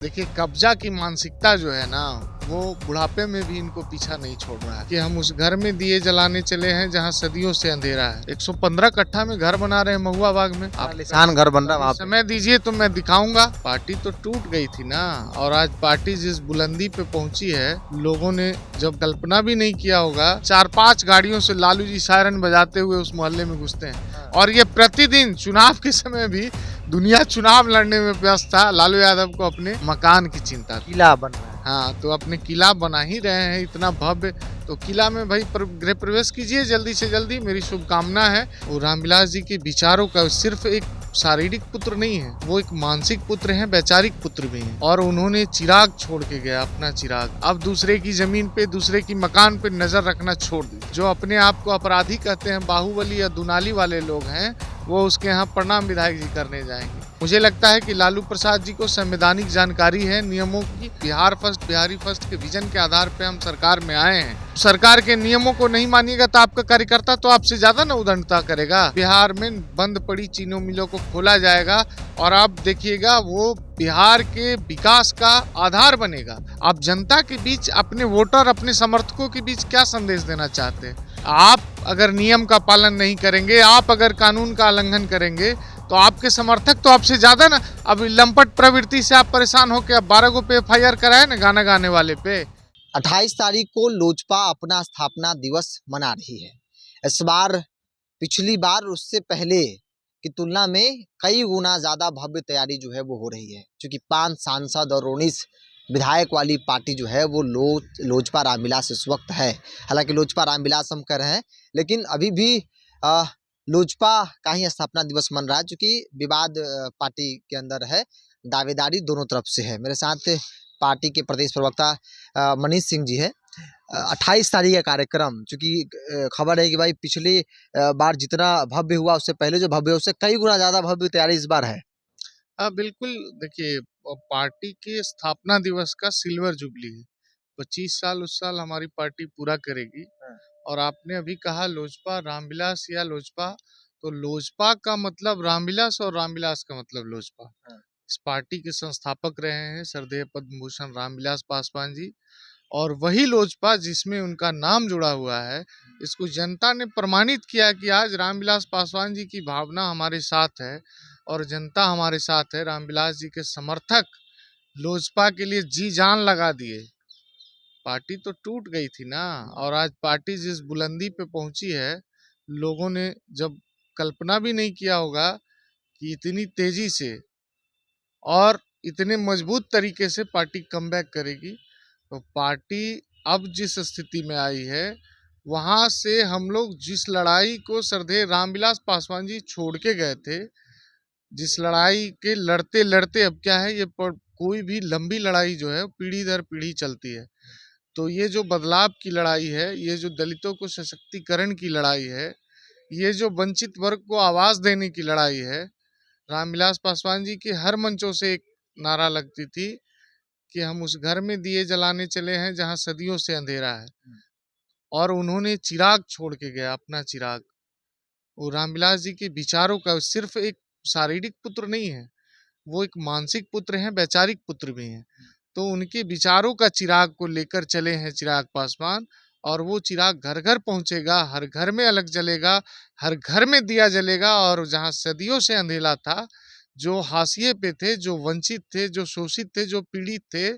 देखिए, कब्जा की मानसिकता जो है ना, वो बुढ़ापे में भी इनको पीछा नहीं छोड़ रहा है कि हम उस घर में दिए जलाने चले हैं जहां सदियों से अंधेरा है। 115 कट्ठा में घर बना रहे हैं महुआ बाग में। आप आलीशान घर बन रहा है वहाँ पे। समय दीजिए तो मैं दिखाऊंगा। पार्टी तो टूट गई थी ना, और आज पार्टी जिस बुलंदी पे पहुंची है, लोगों ने जब कल्पना भी नहीं किया होगा। 4-5 गाड़ियों से लालू जी सायरन बजाते हुए उस मोहल्ले में घुसते हैं, और ये प्रतिदिन चुनाव के समय भी दुनिया चुनाव लड़ने में व्यस्त था। लालू यादव को अपने मकान की चिंता थी। किला बन रहा है। हाँ, तो अपने किला बना ही रहे हैं इतना भव्य। तो किला में भाई गृह प्रवेश कीजिए जल्दी से जल्दी, मेरी शुभकामना है। और रामविलास जी के विचारों का सिर्फ एक शारीरिक पुत्र नहीं है, वो एक मानसिक पुत्र है, वैचारिक पुत्र भी है। और उन्होंने चिराग छोड़ के गया, अपना चिराग। अब दूसरे की जमीन पे, दूसरे की मकान पे नजर रखना छोड़ दी। जो अपने आप को अपराधी कहते हैं, बाहुबली या दुनाली वाले लोग हैं, वो उसके यहाँ प्रणाम विधायक जी करने जाएंगे। मुझे लगता है कि लालू प्रसाद जी को संवैधानिक जानकारी है नियमों की। बिहार फर्स्ट, बिहारी फर्स्ट के विजन के आधार पे हम सरकार में आए हैं। सरकार के नियमों को नहीं मानिएगा तो आपका कार्यकर्ता तो आपसे ज्यादा ना उदंडता करेगा। बिहार में बंद पड़ी चीनी मिलों को खोला जाएगा, और आप देखिएगा वो बिहार के विकास का आधार बनेगा। आप जनता के बीच, अपने वोटर, अपने समर्थकों के बीच क्या संदेश देना चाहते हैं? आप अगर नियम का पालन नहीं करेंगे, आप अगर कानून का उल्लंघन करेंगे, तो आपके समर्थक तो आपसे ज्यादा ना। अब लंपट प्रवृत्ति से आप परेशान होकर अब 12 को पे FIR कराए ना गाना गाने वाले पे। 28 तारीख को लोजपा अपना स्थापना दिवस मना रही है। इस बार पिछली बार उससे पहले की तुलना में कई गुना ज़्यादा भव्य तैयारी जो है वो हो रही है, क्योंकि 5 सांसद और 19 विधायक वाली पार्टी जो है वो लोजपा रामविलास इस वक्त है। हालांकि लोजपा रामविलास हम कह रहे हैं, लेकिन अभी भी लोजपा का ही स्थापना दिवस मन रहा है, क्योंकि विवाद पार्टी के अंदर है, दावेदारी दोनों तरफ से है। मेरे साथ पार्टी के प्रदेश प्रवक्ता मनीष सिंह जी है। 28 तारीख का कार्यक्रम, चूंकि खबर है कि भाई पिछली बार जितना भव्य हुआ उससे पहले जो भव्य, उससे कई गुना ज्यादा भव्य तैयारी इस बार है। हाँ बिल्कुल। देखिए, पार्टी के स्थापना दिवस का सिल्वर जुबली है। 25 साल उस साल हमारी पार्टी पूरा करेगी। और आपने अभी कहा लोजपा रामविलास या लोजपा, तो लोजपा का मतलब रामविलास और रामविलास का मतलब लोजपा। इस पार्टी के संस्थापक रहे हैं श्रद्धेय पद्म भूषण रामविलास पासवान जी, और वही लोजपा जिसमें उनका नाम जुड़ा हुआ है। इसको जनता ने प्रमाणित किया कि आज रामविलास पासवान जी की भावना हमारे साथ है, और जनता हमारे साथ है। रामविलास जी के समर्थक लोजपा के लिए जी जान लगा दिए। पार्टी तो टूट गई थी ना, और आज पार्टी जिस बुलंदी पे पहुंची है, लोगों ने जब कल्पना भी नहीं किया होगा कि इतनी तेजी से और इतने मजबूत तरीके से पार्टी कमबैक करेगी। तो पार्टी अब जिस स्थिति में आई है, वहां से हम लोग जिस लड़ाई को श्रद्धेय रामविलास पासवान जी छोड़ के गए थे, जिस लड़ाई के लड़ते लड़ते अब क्या है, कोई भी लंबी लड़ाई जो है पीढ़ी दर पीढ़ी चलती है। तो ये जो बदलाव की लड़ाई है, ये जो दलितों को सशक्तिकरण की लड़ाई है, ये जो वंचित वर्ग को आवाज देने की लड़ाई है, रामविलास पासवान जी के हर मंचों से एक नारा लगती थी कि हम उस घर में दिए जलाने चले हैं जहां सदियों से अंधेरा है। और उन्होंने चिराग छोड़ के गया, अपना चिराग। वो रामविलास जी के विचारों का सिर्फ एक शारीरिक पुत्र नहीं है, वो एक मानसिक पुत्र है, वैचारिक पुत्र भी है। तो उनके विचारों का चिराग को लेकर चले हैं चिराग पासवान, और वो चिराग घर घर पहुंचेगा, हर घर में अलग जलेगा, हर घर में दिया जलेगा। और जहां सदियों से अंधेरा था, जो हाशिए पे थे, जो वंचित थे, जो शोषित थे, जो पीड़ित थे,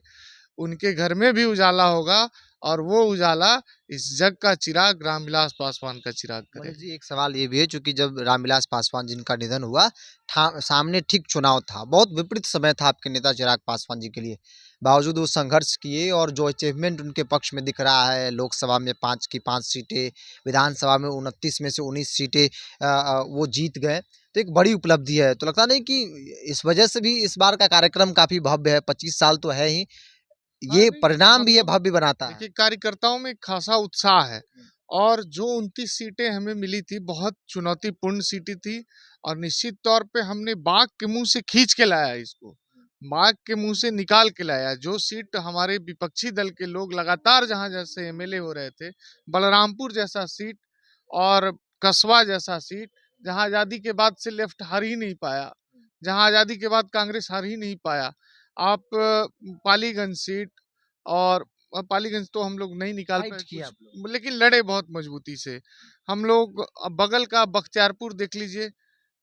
उनके घर में भी उजाला होगा। और वो उजाला इस जग का चिराग रामविलास पासवान का चिराग मनीष करेगा। जी, एक सवाल ये भी है, चूंकि जब रामविलास पासवान जिनका निधन हुआ, सामने ठीक चुनाव था, बहुत विपरीत समय था आपके नेता चिराग पासवान जी के लिए। बावजूद वो संघर्ष किए, और जो अचीवमेंट उनके पक्ष में दिख रहा है, लोकसभा में 5 की 5 सीटें, विधानसभा में 29 में से 19 सीटें वो जीत गए, तो एक बड़ी उपलब्धि है। तो लगता नहीं कि इस वजह से भी इस बार का कार्यक्रम काफी भव्य है? 25 साल तो है ही, हाँ ये नहीं, परिणाम भी ये मतलब भव्य बनाता है। देखिए, कार्यकर्ताओं में खासा उत्साह है। और जो 29 सीटें हमें मिली थी, बहुत चुनौतीपूर्ण सीटें थी। और निश्चित तौर पे हमने बाघ के मुंह से खींच के लाया इसको, बाघ के मुंह से निकाल के लाया। जो सीट हमारे विपक्षी दल के लोग लगातार, जहां जैसे MLA हो रहे थे, बलरामपुर जैसा सीट और कसबा जैसा सीट, जहां आजादी के बाद से लेफ्ट हार ही नहीं पाया, जहां आजादी के बाद कांग्रेस हार ही नहीं पाया, आप पालीगंज सीट और पालीगंज तो हम लोग नहीं निकाल फाइट पाए किया आप कुछ, लेकिन लड़े बहुत मजबूती से हम लोग। बगल का बख्तियारपुर देख लीजिए,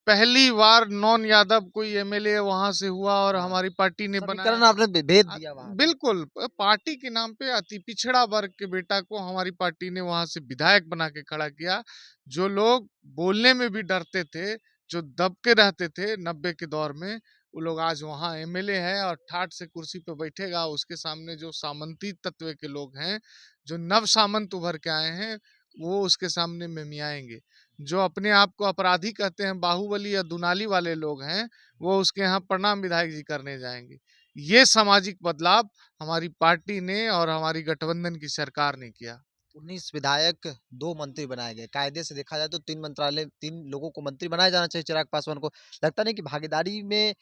पहली बार नॉन यादव कोई एमएलए वहां से हुआ और लोग। हमारी पार्टी ने बनाया। समीकरण आपने भेद अ, दिया वहां पे। बिल्कुल पार्टी के नाम पे अति पिछड़ा वर्ग के बेटा को हमारी पार्टी ने वहां से विधायक बना के खड़ा किया। जो लोग बोलने में भी डरते थे, जो दब के रहते थे 90 के दौर में, वो लोग आज वहां एमएलए है और ठाट से कुर्सी पे बैठेगा। उसके सामने जो सामंती तत्व के लोग हैं, जो नव सामंत उभर के आए हैं, वो उसके सामने मिमियाएंगे। जो अपने आप को अपराधी कहते हैं, बाहुबली या दुनाली वाले लोग हैं, वो उसके यहाँ प्रणाम विधायक जी करने जाएंगे। ये सामाजिक बदलाव हमारी पार्टी ने और हमारी गठबंधन की सरकार ने किया। 19 विधायक, 2 मंत्री बनाए गए। कायदे से देखा जाए तो 3 मंत्रालय, 3 लोगों को मंत्री बनाया जाना चाहिए चिराग पासवान को। लगता नहीं कि भागीदारी में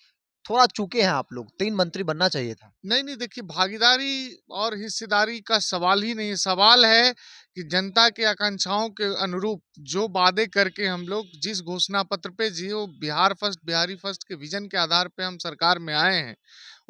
थोड़ा चूके हैं आप लोग? 3 मंत्री बनना चाहिए था। नहीं, नहीं, देखिए भागीदारी और हिस्सेदारी का सवाल ही नहीं है। सवाल है कि जनता की आकांक्षाओं के अनुरूप जो वादे करके हम लोग जिस घोषणा पत्र पे जो बिहार फर्स्ट, बिहारी फर्स्ट के विजन के आधार पे हम सरकार में आए हैं,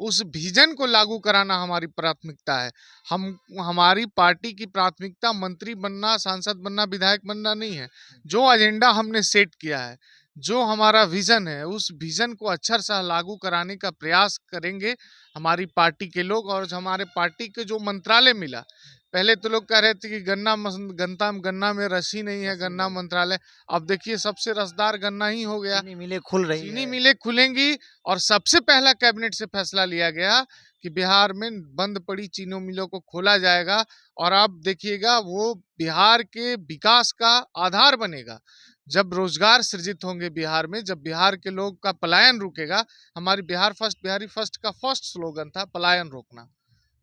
उस विजन को लागू कराना हमारी प्राथमिकता है। हम हमारी पार्टी की प्राथमिकता मंत्री बनना, सांसद बनना, विधायक बनना नहीं है। जो एजेंडा हमने सेट किया है, जो हमारा विजन है, उस विजन को अक्षरशः लागू कराने का प्रयास करेंगे हमारी पार्टी के लोग। और जो हमारे पार्टी के जो मंत्रालय मिला, पहले तो लोग कह रहे थे कि गन्ना में रस ही नहीं है, ऐसे ही गन्ना नहीं। मंत्रालय। अब देखिए सबसे रसदार गन्ना ही हो गया। चीनी मिलें खुल रही चीनी है। मिलें खुलेंगी और सबसे पहला कैबिनेट से फैसला लिया गया कि बिहार में बंद पड़ी चीनी मिलों को खोला जाएगा। और आप देखिएगा वो बिहार के विकास का आधार बनेगा। जब रोजगार सृजित होंगे बिहार में, जब बिहार के लोग का पलायन रुकेगा। हमारी बिहार फर्स्ट, बिहारी फर्स्ट का फर्स्ट स्लोगन था पलायन रोकना।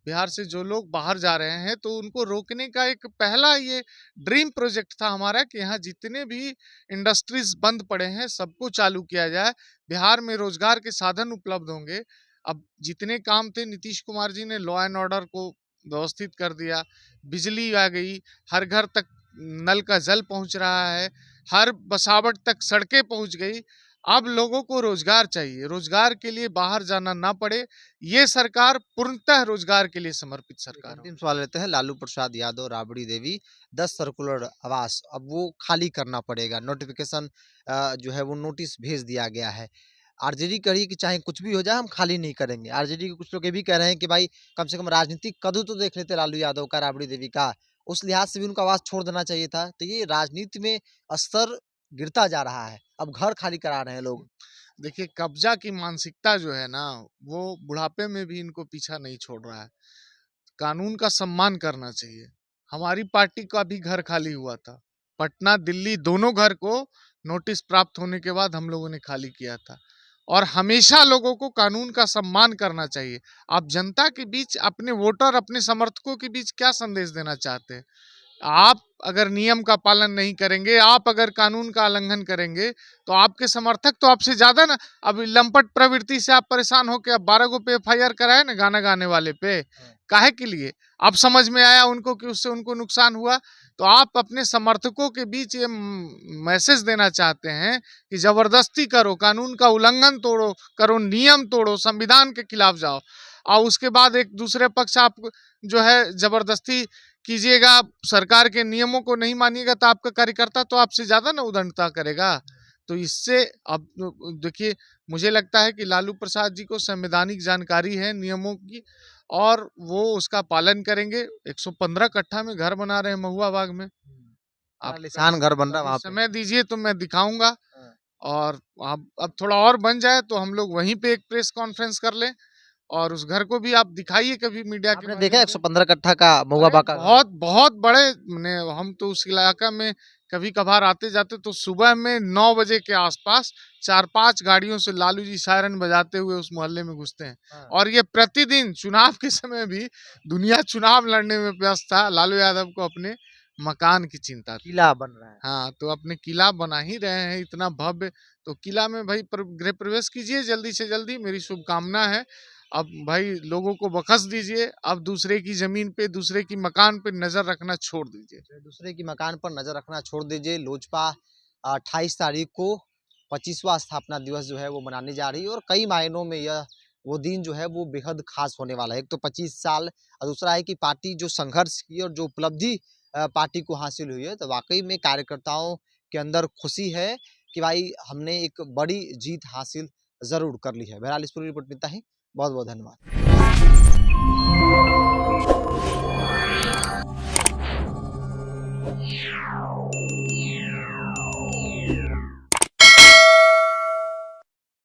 बिहार से जो लोग बाहर जा रहे हैं तो उनको रोकने का एक पहला ये ड्रीम प्रोजेक्ट था हमारा कि यहाँ जितने भी इंडस्ट्रीज बंद पड़े हैं सबको चालू किया जाए। बिहार में रोजगार के साधन उपलब्ध होंगे। अब जितने काम थे नीतीश कुमार जी ने लॉ एंड ऑर्डर को व्यवस्थित कर दिया। बिजली आ गई, हर घर तक नल का जल पहुंच रहा है, हर बसावट तक सड़कें पहुंच गई। अब लोगों को रोजगार चाहिए, रोजगार के लिए बाहर जाना ना पड़े। ये सरकार पूर्णतः रोजगार के लिए समर्पित एक सरकार अंतिम होगी। सवाल लेते हैं। लालू प्रसाद यादव, राबड़ी देवी, 10 सर्कुलर आवास अब वो खाली करना पड़ेगा। नोटिफिकेशन जो है वो नोटिस भेज दिया गया है। आरजेडी कह रही है कि चाहे कुछ भी हो जाए हम खाली नहीं करेंगे। आरजेडी के कुछ लोग ये भी कह रहे हैं कि भाई कम से कम राजनीतिक कद्दू तो देख लेते लालू यादव का, राबड़ी देवी का। उस लिहाज से भी उनका आवास छोड़ देना चाहिए था। तो ये राजनीति में स्तर गिरता जा रहा है। अब घर खाली करा रहे हैं लोग। देखिए कब्जा की मानसिकता जो है ना, वो बुढ़ापे में भी इनको पीछा नहीं छोड़ रहा है। कानून का सम्मान करना चाहिए। हमारी पार्टी का भी घर खाली हुआ था। पटना दिल्ली दोनों घर को नोटिस प्राप्त होने के बाद हम लोगों ने खाली किया था। और हमेशा लोगों को कानून का सम्मान करना चाहिए। आप जनता के बीच, अपने वोटर, अपने समर्थकों के बीच क्या संदेश देना चाहते हैं? आप अगर नियम का पालन नहीं करेंगे, आप अगर कानून का उल्लंघन करेंगे, तो आपके समर्थक तो आपसे ज्यादा ना। अब लंपट प्रवृत्ति से आप परेशान होकर अब 12 गो पे एफआईआर कराए ना गाना गाने वाले पे, काहे के लिए? अब समझ में आया उनको कि उससे उनको नुकसान हुआ। तो आप अपने समर्थकों के बीच ये मैसेज देना चाहते हैं कि जबरदस्ती करो, कानून का उल्लंघन तोड़ो, करो, नियम तोड़ो, संविधान के खिलाफ जाओ। और उसके बाद एक दूसरे पक्ष आप जो है जबरदस्ती कीजिएगा, सरकार के नियमों को नहीं मानिएगा, तो आपका कार्यकर्ता तो आपसे ज्यादा ना उदंडता करेगा। तो इससे अब देखिए, मुझे लगता है कि लालू प्रसाद जी को संवैधानिक जानकारी है नियमों की, और वो उसका पालन करेंगे। 115 कट्ठा में घर बना रहे हैं महुआ बाग में। बड़ा आप आलीशान घर बन रहा है कभी वहाँ पे। समय दीजिए तो मैं दिखाऊंगा। हाँ। और अब थोड़ा और बन जाए तो हम लोग वहीं पे एक प्रेस कॉन्फ्रेंस कर लें, और उस घर को भी आप दिखाइए कभी मीडिया के आपने देखा माध्यम से। 115 कट्ठा का महुआ अरे बाका घर? बहुत बहुत बड़े, ने हम तो उस इलाका में कभी कभार आते जाते तो सुबह में 9 बजे के आसपास 4-5 गाड़ियों से लालू जी सायरन बजाते हुए उस मोहल्ले में घुसते हैं। हाँ। और ये प्रतिदिन चुनाव के समय भी, दुनिया चुनाव लड़ने में व्यस्त था, लालू यादव को अपने मकान की चिंता थी। किला बन रहा है। हाँ, तो अपने किला बना ही रहे हैं इतना भव्य। तो किला में भाई गृह प्रवेश कीजिए जल्दी से जल्दी, मेरी शुभकामना है। अब भाई लोगों को बख्श दीजिए, अब दूसरे की जमीन पे, दूसरे की मकान पे नजर रखना छोड़ दीजिए। जो दूसरे की मकान पर नजर रखना छोड़ दीजिए। लोजपा 28 तारीख को 25वां स्थापना दिवस जो है वो मनाने जा रही है और कई मायनों में यह वो दिन जो है वो बेहद खास होने वाला है। एक तो 25 साल और दूसरा है कि पार्टी जो संघर्ष की और जो उपलब्धि पार्टी को हासिल हुई है, तो वाक़ई में कार्यकर्ताओं के अंदर खुशी है कि भाई हमने एक बड़ी जीत हासिल ज़रूर कर ली है। बहरहाल इस पूरी रिपोर्ट में इतना ही। बहुत-बहुत धन्यवाद।